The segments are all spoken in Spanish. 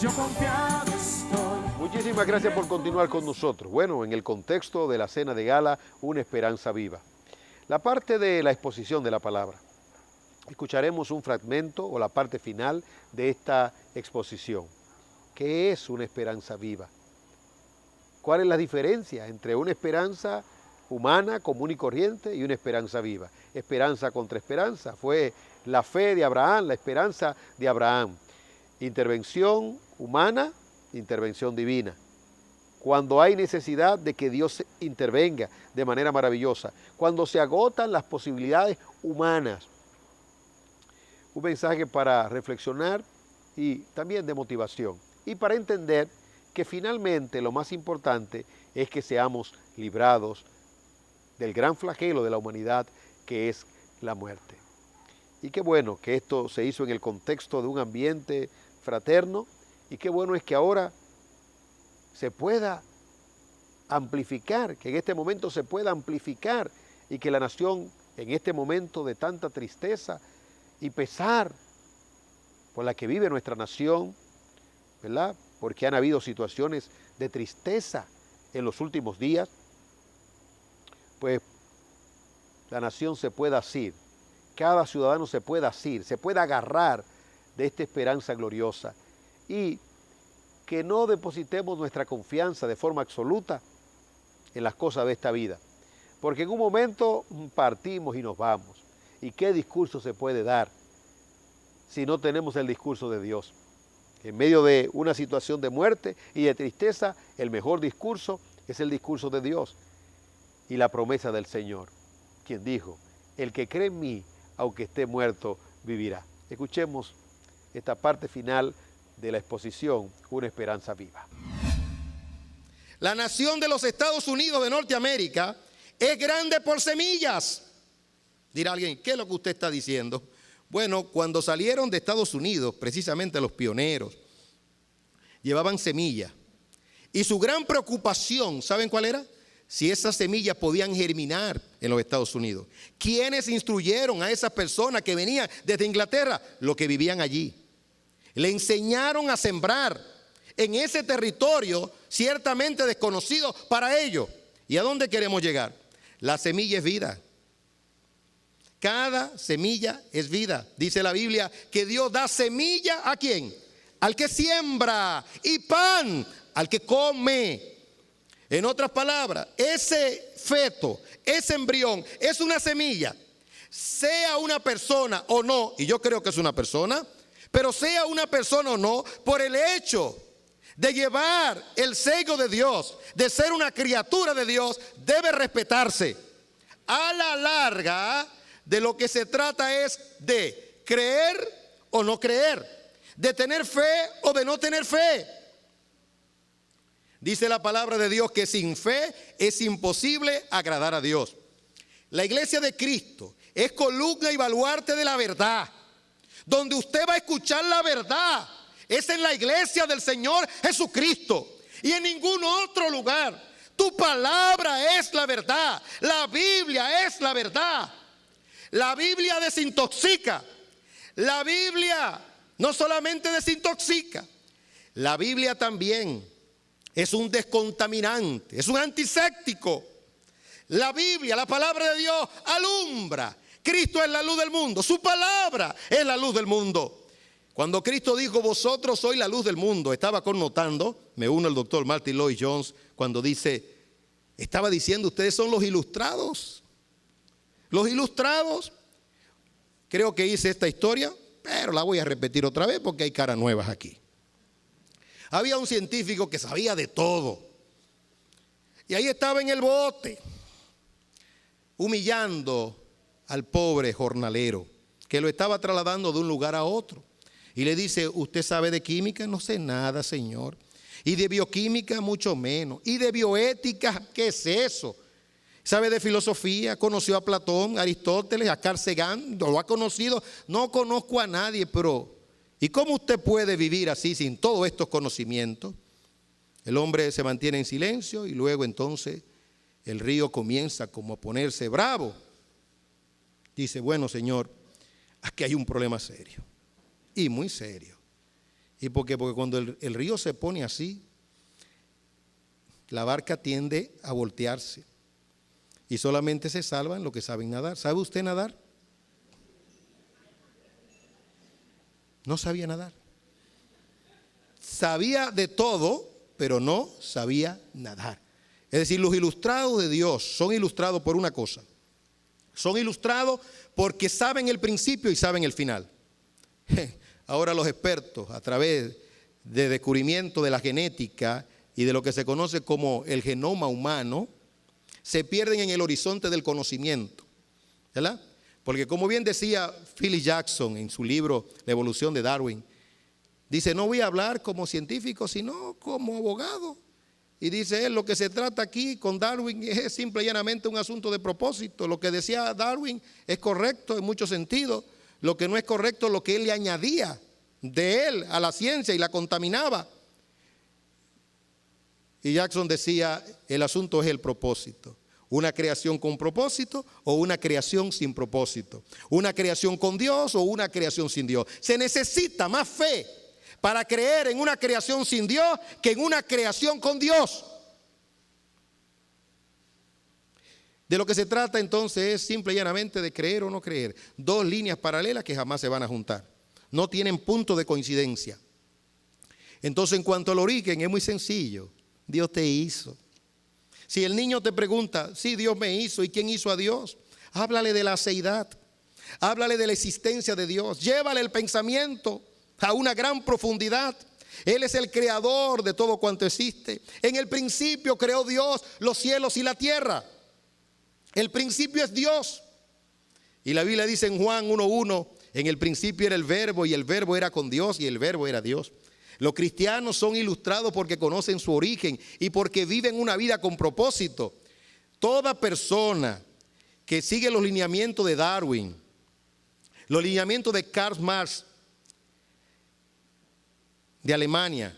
yo confiado estoy. Muchísimas gracias por continuar con nosotros. Bueno, en el contexto de la cena de gala, una esperanza viva. La parte de la exposición de la palabra. Escucharemos un fragmento o la parte final de esta exposición. ¿Qué es una esperanza viva? ¿Cuál es la diferencia entre una esperanza humana, común y corriente, y una esperanza viva? Esperanza contra esperanza. Fue la fe de Abraham, la esperanza de Abraham. Intervención humana, intervención divina. Cuando hay necesidad de que Dios intervenga de manera maravillosa. Cuando se agotan las posibilidades humanas. Un mensaje para reflexionar y también de motivación. Y para entender que finalmente lo más importante es que seamos librados del gran flagelo de la humanidad que es la muerte. Y qué bueno que esto se hizo en el contexto de un ambiente fraterno y qué bueno es que ahora se pueda amplificar, que en este momento se pueda amplificar y que la nación en este momento de tanta tristeza y pesar por la que vive nuestra nación, ¿verdad? Porque han habido situaciones de tristeza en los últimos días, pues la nación se pueda asir, cada ciudadano se pueda asir, se pueda agarrar de esta esperanza gloriosa y que no depositemos nuestra confianza de forma absoluta en las cosas de esta vida, porque en un momento partimos y nos vamos. ¿Y qué discurso se puede dar si no tenemos el discurso de Dios? En medio de una situación de muerte y de tristeza, el mejor discurso es el discurso de Dios y la promesa del Señor, quien dijo, el que cree en mí, aunque esté muerto, vivirá. Escuchemos esta parte final de la exposición, Una esperanza viva. La nación de los Estados Unidos de Norteamérica es grande por semillas. Dirá alguien, ¿qué es lo que usted está diciendo? Bueno, cuando salieron de Estados Unidos, precisamente los pioneros, llevaban semillas. Y su gran preocupación, ¿saben cuál era? Si esas semillas podían germinar en los Estados Unidos. ¿Quiénes instruyeron a esas personas que venían desde Inglaterra? Los que vivían allí. Le enseñaron a sembrar en ese territorio ciertamente desconocido para ellos. ¿Y a dónde queremos llegar? La semilla es vida. Cada semilla es vida. Dice la Biblia que Dios da semilla ¿a quién? Al que siembra, y pan al que come. En otras palabras, ese feto, ese embrión es una semilla. Sea una persona o no, y yo creo que es una persona, pero sea una persona o no, por el hecho de llevar el sello de Dios, de ser una criatura de Dios, debe respetarse. A la larga, de lo que se trata es de creer o no creer, de tener fe o de no tener fe. Dice la palabra de Dios que sin fe es imposible agradar a Dios. La iglesia de Cristo es columna y baluarte de la verdad. Donde usted va a escuchar la verdad es en la iglesia del Señor Jesucristo y en ningún otro lugar. Tu palabra es la verdad. La Biblia es la verdad. La Biblia desintoxica. La Biblia no solamente desintoxica, la Biblia también es un descontaminante, es un antiséptico. La Biblia, la palabra de Dios, alumbra. Cristo es la luz del mundo, su palabra es la luz del mundo. Cuando Cristo dijo, vosotros sois la luz del mundo, estaba connotando, me uno al doctor Martin Lloyd Jones, cuando dice, estaba diciendo, ustedes son los ilustrados. Los ilustrados. Creo que hice esta historia, pero la voy a repetir otra vez porque hay caras nuevas aquí. Había un científico que sabía de todo. Y ahí estaba en el bote, humillando al pobre jornalero, que lo estaba trasladando de un lugar a otro. Y le dice, ¿usted sabe de química? No sé nada, señor. Y de bioquímica, mucho menos. Y de bioética, ¿qué es eso? ¿Sabe de filosofía? ¿Conoció a Platón, a Aristóteles, a Carl Sagan? ¿Lo ha conocido? No conozco a nadie, pero ¿y cómo usted puede vivir así sin todos estos conocimientos? El hombre se mantiene en silencio y luego entonces el río comienza como a ponerse bravo. Dice, bueno, señor, aquí hay un problema serio y muy serio. ¿Y por qué? Porque cuando el río se pone así, la barca tiende a voltearse. Y solamente se salvan los que saben nadar. ¿Sabe usted nadar? No sabía nadar. Sabía de todo, pero no sabía nadar. Es decir, los ilustrados de Dios son ilustrados por una cosa. Son ilustrados porque saben el principio y saben el final. Ahora los expertos, a través de descubrimiento de la genética y de lo que se conoce como el genoma humano, se pierden en el horizonte del conocimiento, ¿verdad? Porque como bien decía Philip Jackson en su libro La evolución de Darwin, dice, no voy a hablar como científico, sino como abogado. Y dice él, lo que se trata aquí con Darwin es simple y llanamente un asunto de propósito. Lo que decía Darwin es correcto en muchos sentidos. Lo que no es correcto es lo que él le añadía de él a la ciencia y la contaminaba. Y Jackson decía, el asunto es el propósito. Una creación con propósito o una creación sin propósito. Una creación con Dios o una creación sin Dios. Se necesita más fe para creer en una creación sin Dios que en una creación con Dios. De lo que se trata entonces es simple y llanamente de creer o no creer. Dos líneas paralelas que jamás se van a juntar. No tienen punto de coincidencia. Entonces, en cuanto al origen, es muy sencillo. Dios te hizo. Si el niño te pregunta, sí, Dios me hizo, ¿y quién hizo a Dios? Háblale de la seidad. Háblale de la existencia de Dios. Llévale el pensamiento a una gran profundidad. Él es el creador de todo cuanto existe. En el principio creó Dios los cielos y la tierra. El principio es Dios. Y la Biblia dice en Juan 1:1, en el principio era el verbo y el verbo era con Dios y el verbo era Dios. Los cristianos son ilustrados porque conocen su origen y porque viven una vida con propósito. Toda persona que sigue los lineamientos de Darwin, los lineamientos de Karl Marx de Alemania,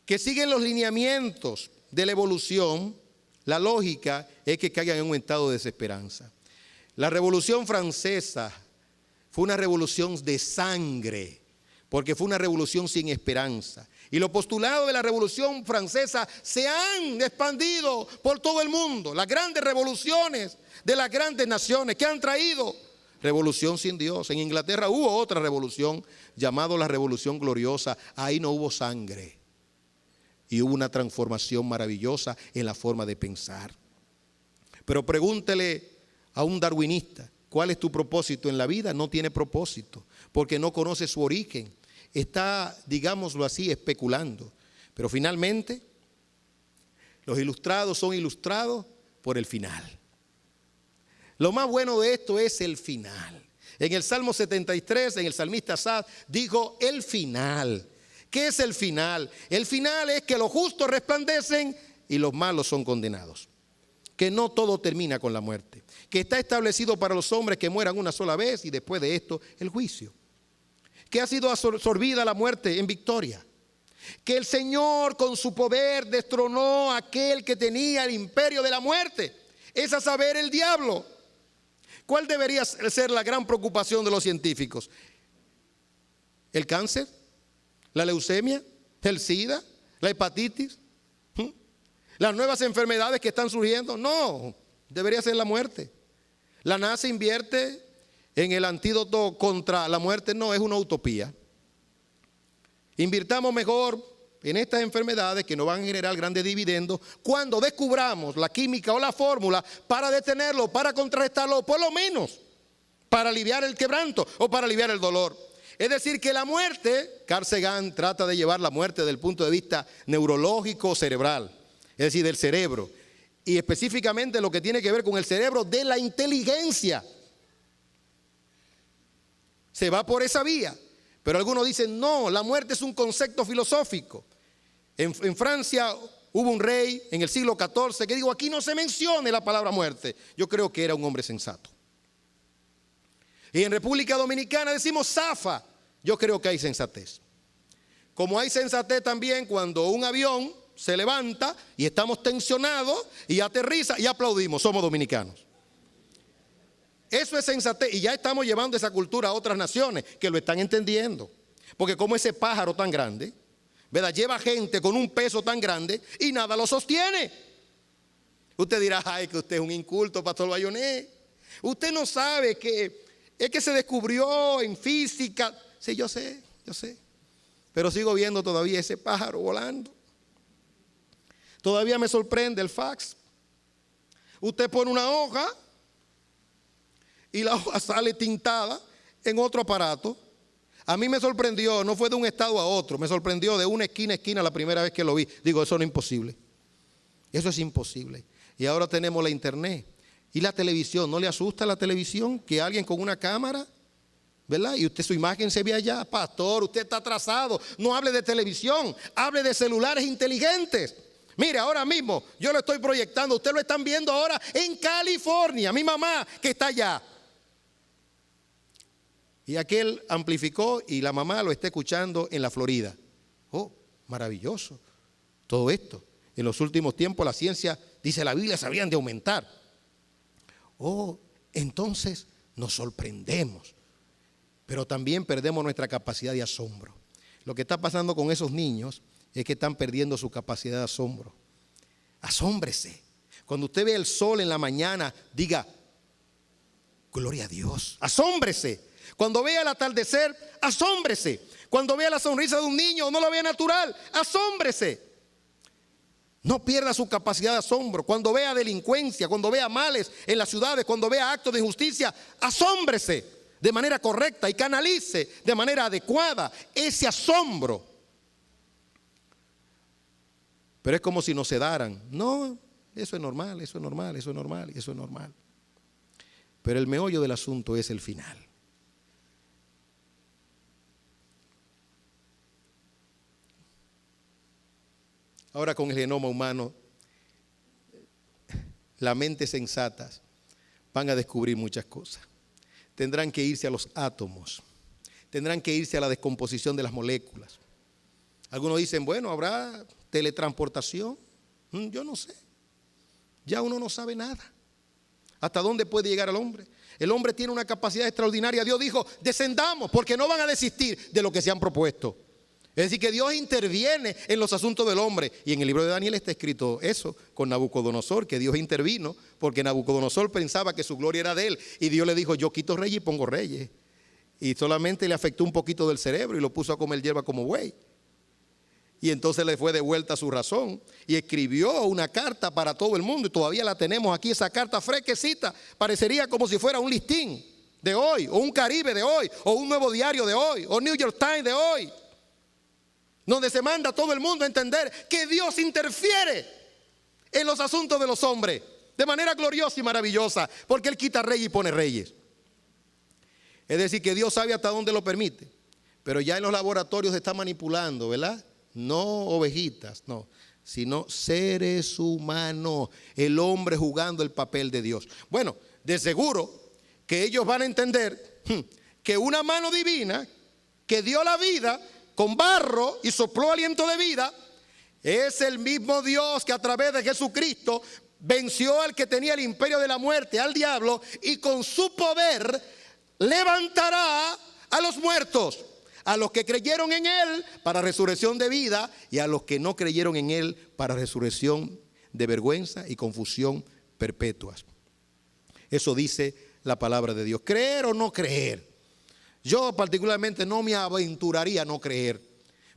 que siguen los lineamientos de la evolución, la lógica es que caigan en un estado de desesperanza. La Revolución Francesa fue una revolución de sangre, porque fue una revolución sin esperanza. Y los postulados de la Revolución Francesa se han expandido por todo el mundo. Las grandes revoluciones de las grandes naciones que han traído revolución sin Dios. En Inglaterra hubo otra revolución llamada la Revolución Gloriosa. Ahí no hubo sangre. Y hubo una transformación maravillosa en la forma de pensar. Pero pregúntele a un darwinista, ¿cuál es tu propósito en la vida? No tiene propósito, porque no conoce su origen. Está, digámoslo así, especulando. Pero finalmente, los ilustrados son ilustrados por el final. Lo más bueno de esto es el final. En el Salmo 73, en el salmista Asaf, dijo el final. ¿Qué es el final? El final es que los justos resplandecen y los malos son condenados. Que no todo termina con la muerte. Que está establecido para los hombres que mueran una sola vez y después de esto el juicio. Que ha sido absorbida la muerte en victoria. Que el Señor con su poder destronó a aquel que tenía el imperio de la muerte. Es a saber, el diablo. ¿Cuál debería ser la gran preocupación de los científicos? ¿El cáncer? ¿La leucemia? ¿El SIDA? ¿La hepatitis? ¿Las nuevas enfermedades que están surgiendo? No, debería ser la muerte. La NASA invierte en el antídoto contra la muerte. No, es una utopía. Invirtamos mejor en estas enfermedades que nos van a generar grandes dividendos cuando descubramos la química o la fórmula para detenerlo, para contrarrestarlo, por lo menos para aliviar el quebranto o para aliviar el dolor. Es decir, que la muerte, Carl Sagan trata de llevar la muerte desde el punto de vista neurológico cerebral, es decir, del cerebro, y específicamente lo que tiene que ver con el cerebro de la inteligencia. Se va por esa vía, pero algunos dicen, no, la muerte es un concepto filosófico. En Francia hubo un rey en el siglo XIV que dijo, aquí no se mencione la palabra muerte. Yo creo que era un hombre sensato. Y en República Dominicana decimos zafa. Yo creo que hay sensatez. Como hay sensatez también cuando un avión se levanta y estamos tensionados y aterriza y aplaudimos, somos dominicanos. Eso es sensatez y ya estamos llevando esa cultura a otras naciones que lo están entendiendo. Porque como ese pájaro tan grande, ¿verdad?, lleva gente con un peso tan grande y nada lo sostiene. Usted dirá, ay, que usted es un inculto, Pastor Bayonet. Usted no sabe que es que se descubrió en física. Sí, yo sé. Pero sigo viendo todavía ese pájaro volando. Todavía me sorprende el fax. Usted pone una hoja y la hoja sale tintada en otro aparato. A mí me sorprendió, no fue de un estado a otro, me sorprendió de una esquina a esquina la primera vez que lo vi. Digo, eso no es imposible. Eso es imposible. Y ahora tenemos la internet y la televisión. ¿No le asusta la televisión que alguien con una cámara, ¿verdad?, y usted su imagen se ve allá? Pastor, usted está atrasado. No hable de televisión, hable de celulares inteligentes. Mire, ahora mismo yo lo estoy proyectando. Ustedes lo están viendo ahora en California. Mi mamá que está allá. Y aquel amplificó y la mamá lo está escuchando en la Florida. Oh, maravilloso. Todo esto. En los últimos tiempos la ciencia, dice la Biblia, se habrían de aumentar. Oh, entonces nos sorprendemos. Pero también perdemos nuestra capacidad de asombro. Lo que está pasando con esos niños es que están perdiendo su capacidad de asombro. Asómbrese. Cuando usted ve el sol en la mañana, diga, gloria a Dios. Asómbrese. Cuando vea el atardecer, asómbrese. Cuando vea la sonrisa de un niño o no lo vea natural, asómbrese. No pierda su capacidad de asombro. Cuando vea delincuencia, cuando vea males en las ciudades, cuando vea actos de injusticia, asómbrese de manera correcta y canalice de manera adecuada ese asombro. Pero es como si nos sedaran. No, eso es normal, eso es normal, eso es normal, eso es normal. Pero el meollo del asunto es el final. Ahora con el genoma humano, las mentes sensatas van a descubrir muchas cosas. Tendrán que irse a los átomos, tendrán que irse a la descomposición de las moléculas. Algunos dicen, bueno, ¿habrá teletransportación? Yo no sé. Ya uno no sabe nada. ¿Hasta dónde puede llegar el hombre? El hombre tiene una capacidad extraordinaria. Dios dijo, descendamos, porque no van a desistir de lo que se han propuesto. Es decir, que Dios interviene en los asuntos del hombre. Y en el libro de Daniel está escrito eso con Nabucodonosor, que Dios intervino porque Nabucodonosor pensaba que su gloria era de él. Y Dios le dijo, yo quito reyes y pongo reyes. Y solamente le afectó un poquito del cerebro y lo puso a comer hierba como buey. Y entonces le fue de vuelta su razón y escribió una carta para todo el mundo. Y todavía la tenemos aquí, esa carta fresquecita. Parecería como si fuera un listín de hoy, o un Caribe de hoy, o un Nuevo Diario de hoy, o New York Times de hoy, donde se manda a todo el mundo a entender que Dios interfiere en los asuntos de los hombres de manera gloriosa y maravillosa, porque Él quita reyes y pone reyes. Es decir, que Dios sabe hasta dónde lo permite, pero ya en los laboratorios se está manipulando, ¿verdad? No ovejitas, no, sino seres humanos, el hombre jugando el papel de Dios. Bueno, de seguro que ellos van a entender que una mano divina que dio la vida con barro y sopló aliento de vida, es el mismo Dios que a través de Jesucristo venció al que tenía el imperio de la muerte, al diablo, y con su poder levantará a los muertos, a los que creyeron en Él para resurrección de vida y a los que no creyeron en Él para resurrección de vergüenza y confusión perpetuas. Eso dice la palabra de Dios. ¿Creer o no creer? Yo particularmente no me aventuraría a no creer,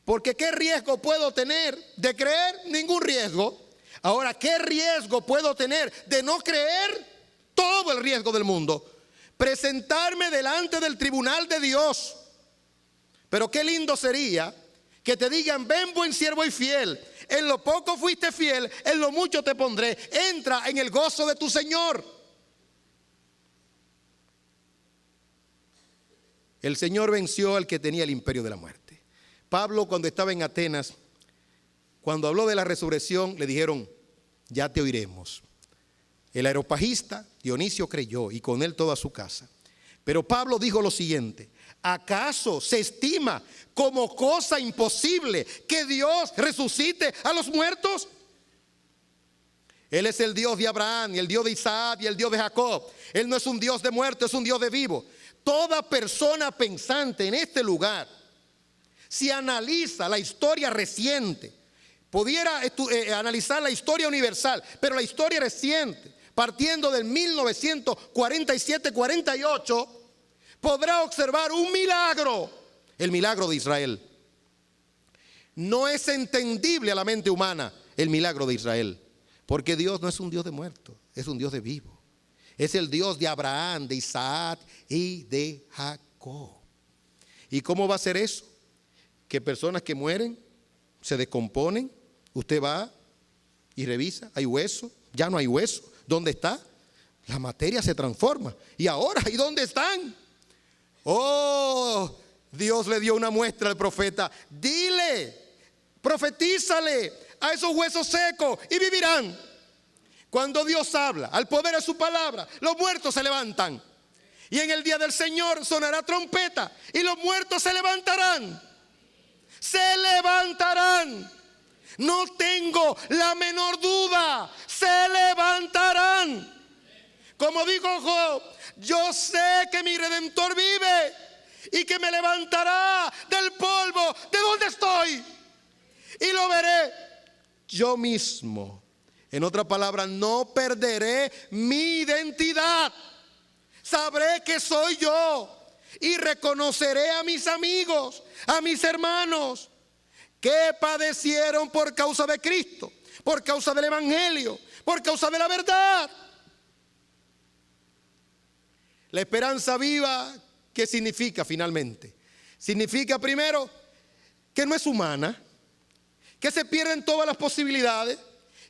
porque ¿qué riesgo puedo tener de creer? Ningún riesgo. Ahora, ¿qué riesgo puedo tener de no creer? Todo el riesgo del mundo. Presentarme delante del tribunal de Dios. Pero qué lindo sería que te digan, ven buen siervo y fiel, en lo poco fuiste fiel, en lo mucho te pondré, entra en el gozo de tu Señor. El Señor venció al que tenía el imperio de la muerte. Pablo, cuando estaba en Atenas, cuando habló de la resurrección, le dijeron, ya te oiremos. El areopagista Dionisio creyó y con él toda su casa. Pero Pablo dijo lo siguiente, ¿acaso se estima como cosa imposible que Dios resucite a los muertos? Él es el Dios de Abraham y el Dios de Isaac y el Dios de Jacob. Él no es un Dios de muerto, es un Dios de vivo. Toda persona pensante en este lugar si analiza la historia reciente, pudiera analizar la historia universal, pero la historia reciente, partiendo del 1947-48, podrá observar un milagro, el milagro de Israel. No es entendible a la mente humana el milagro de Israel, porque Dios no es un Dios de muertos, es un Dios de vivos. Es el Dios de Abraham, de Isaac y de Jacob. ¿Y cómo va a ser eso? Que personas que mueren, se descomponen, usted va y revisa, hay hueso, ya no hay hueso. ¿Dónde está? La materia se transforma. ¿Y ahora? ¿Y dónde están? Oh, Dios le dio una muestra al profeta. Dile, profetízale a esos huesos secos y vivirán. Cuando Dios habla, al poder de su palabra, los muertos se levantan. Y en el día del Señor sonará trompeta y los muertos se levantarán. Se levantarán. No tengo la menor duda. Se levantarán. Como dijo Job, yo sé que mi Redentor vive y que me levantará del polvo de donde estoy. Y lo veré yo mismo. En otra palabra, no perderé mi identidad. Sabré que soy yo y reconoceré a mis amigos, a mis hermanos que padecieron por causa de Cristo, por causa del Evangelio, por causa de la verdad. La esperanza viva, ¿qué significa finalmente? Significa primero que no es humana, que se pierden todas las posibilidades,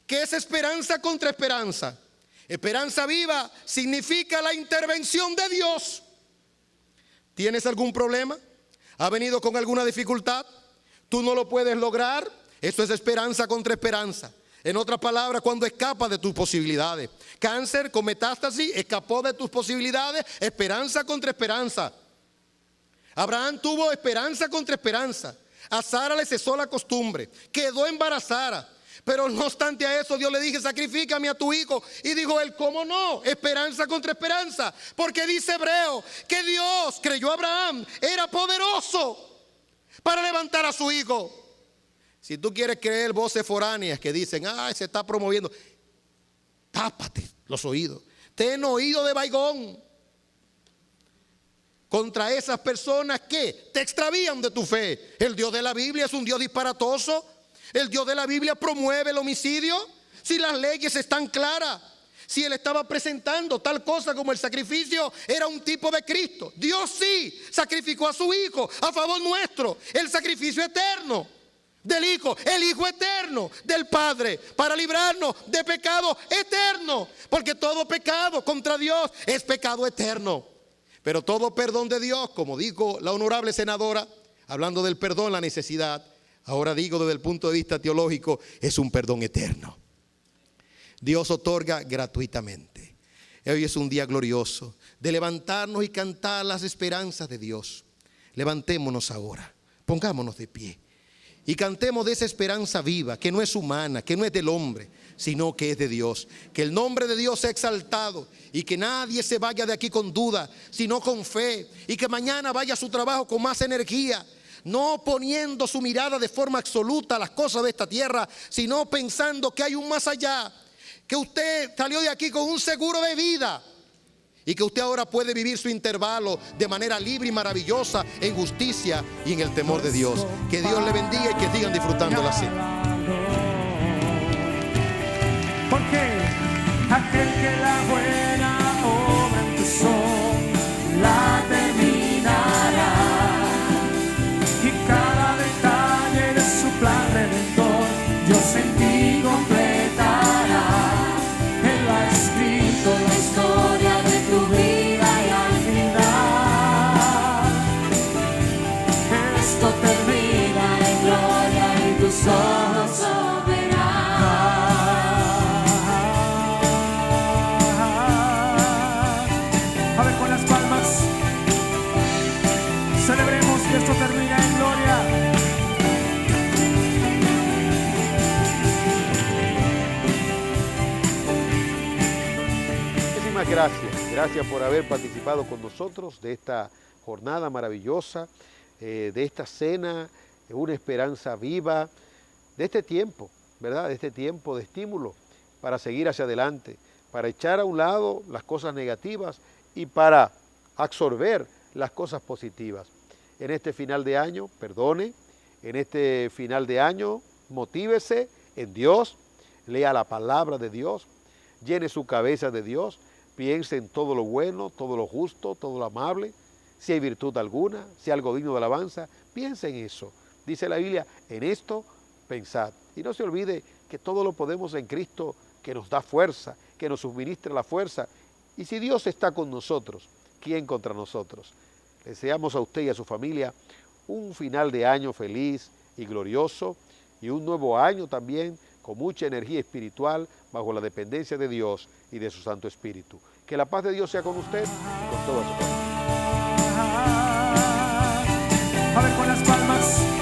que es esperanza contra esperanza. Esperanza viva significa la intervención de Dios. ¿Tienes algún problema? ¿Ha venido con alguna dificultad? ¿Tú no lo puedes lograr? Eso es esperanza contra esperanza. En otras palabras, cuando escapas de tus posibilidades. Cáncer con metástasis, escapó de tus posibilidades, esperanza contra esperanza. Abraham tuvo esperanza contra esperanza. A Sara le cesó la costumbre, quedó embarazada. Pero no obstante a eso, Dios le dije, sacrifícame a tu hijo. Y dijo él, ¿cómo no? Esperanza contra esperanza. Porque dice Hebreo que Dios creyó a Abraham, era poderoso para levantar a su hijo. Si tú quieres creer voces foráneas que dicen, se está promoviendo, tápate los oídos. Ten oído de vaigón contra esas personas que te extravían de tu fe. El Dios de la Biblia es un Dios disparatoso. El Dios de la Biblia promueve el homicidio. Si las leyes están claras, si Él estaba presentando tal cosa como el sacrificio era un tipo de Cristo. Dios sí sacrificó a su Hijo a favor nuestro. El sacrificio eterno del Hijo, el Hijo eterno del Padre, para librarnos de pecado eterno. Porque todo pecado contra Dios es pecado eterno. Pero todo perdón de Dios, como dijo la honorable senadora, hablando del perdón, la necesidad, ahora digo desde el punto de vista teológico, es un perdón eterno. Dios otorga gratuitamente. Hoy es un día glorioso de levantarnos y cantar las esperanzas de Dios. Levantémonos ahora, pongámonos de pie y cantemos de esa esperanza viva, que no es humana, que no es del hombre, sino que es de Dios. Que el nombre de Dios sea exaltado y que nadie se vaya de aquí con duda, sino con fe, y que mañana vaya a su trabajo con más energía, no poniendo su mirada de forma absoluta a las cosas de esta tierra, sino pensando que hay un más allá, que usted salió de aquí con un seguro de vida y que usted ahora puede vivir su intervalo de manera libre y maravillosa en justicia y en el temor de Dios. Que Dios le bendiga y que sigan disfrutando la cena. Porque aquel que la buena obra empezó, la terminará. Y cada detalle de su plan redentor, Dios en ti completará. Él ha escrito la historia de tu vida y al final esto termina en gloria y tus ojos verán. A ver, con las palmas celebremos que esto termina en gloria. Muchísimas gracias. Gracias por haber participado con nosotros de esta jornada maravillosa, de esta cena una esperanza viva de este tiempo, ¿verdad? De este tiempo de estímulo para seguir hacia adelante, para echar a un lado las cosas negativas y para absorber las cosas positivas. En este final de año, perdone, en este final de año, motívese en Dios, lea la palabra de Dios, llene su cabeza de Dios, piense en todo lo bueno, todo lo justo, todo lo amable, si hay virtud alguna, si hay algo digno de alabanza, piense en eso. Dice la Biblia, en esto pensad. Y no se olvide que todo lo podemos en Cristo, que nos da fuerza, que nos suministra la fuerza. Y si Dios está con nosotros, ¿quién contra nosotros? Le deseamos a usted y a su familia un final de año feliz y glorioso y un nuevo año también con mucha energía espiritual bajo la dependencia de Dios y de su Santo Espíritu. Que la paz de Dios sea con usted y con toda su familia. A ver con las palmas.